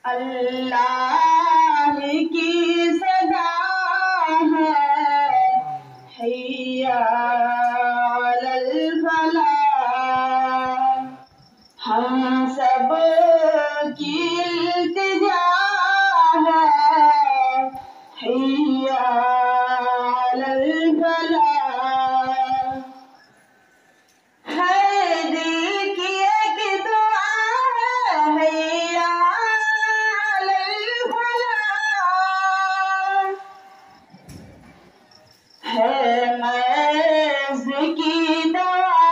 اللہ کی صدا ہے حی علی الفلاح، ہم سب کی التجا ہے حی علی الفلاح، ہے دل کی ایک دعا ہے حی علی الفلاح، ہے مرض کی دوا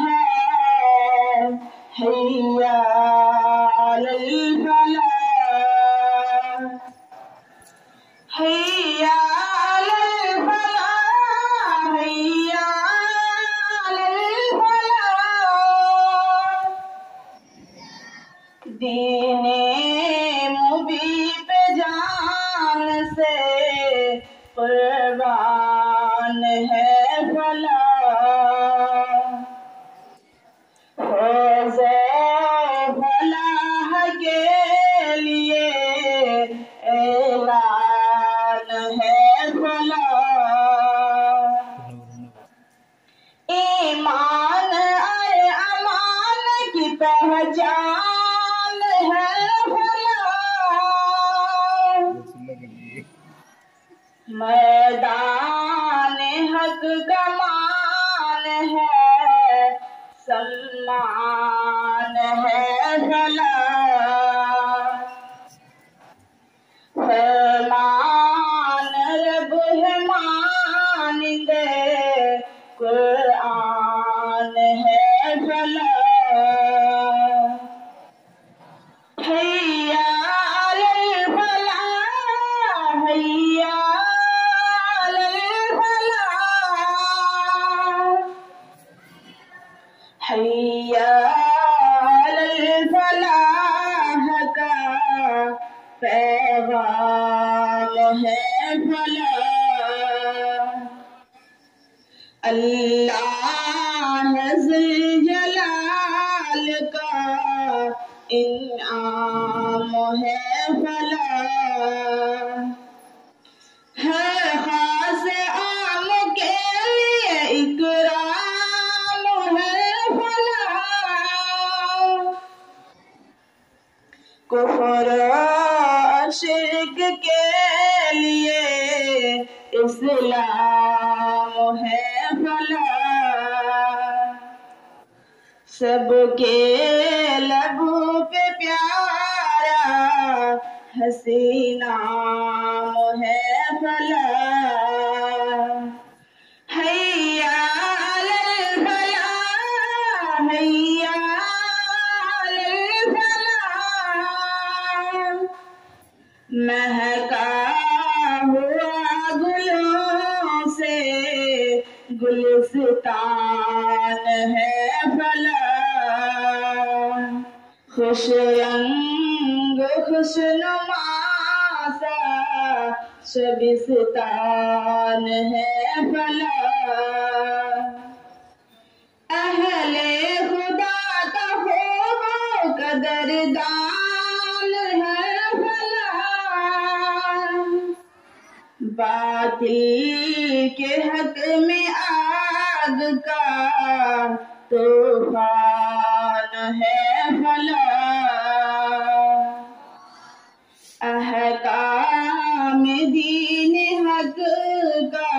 ہے حی علی الفلاح، حی علی الفلاح، حی علی الفلاح، دین مبین پہ جان سے قربان ہے فلاح، فیض فلاح کے لیے اعلان ہے فلاح، ایمان اور امان کی پہچان ہے فلاح، میدان حق کمان ہے سمان ہے فلاح، فرمان رب ہے مانند قرآن ہے فلاح، حی علی الفلاح، حی علی الفلاح، حی علی الفلاح کا پیغام ہے فلاح، اللہ ذوالجلال کا انعام ہے فلاح، ہے خاص عام کے لیے اکرام ہے فلاح، کفر اور شرک کے لیے اسلام ہے فلاح، سب کے لبوں پہ پیارا حسین نام ہے فلاح، حی علی الفلاح، حی علی الفلاح، مہکا ہوا گلوں سے گلستان ہے فلاح، خوش رنگ خوشنما سا شبستان ہے فلاح، اہل خدا کا خوب قدردان ہے فلاح، باطل کے حق میں آگ کا طوفان ہے فلاح، احکام دین حق کا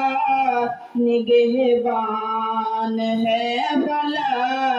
نگہبان ہے فلاح،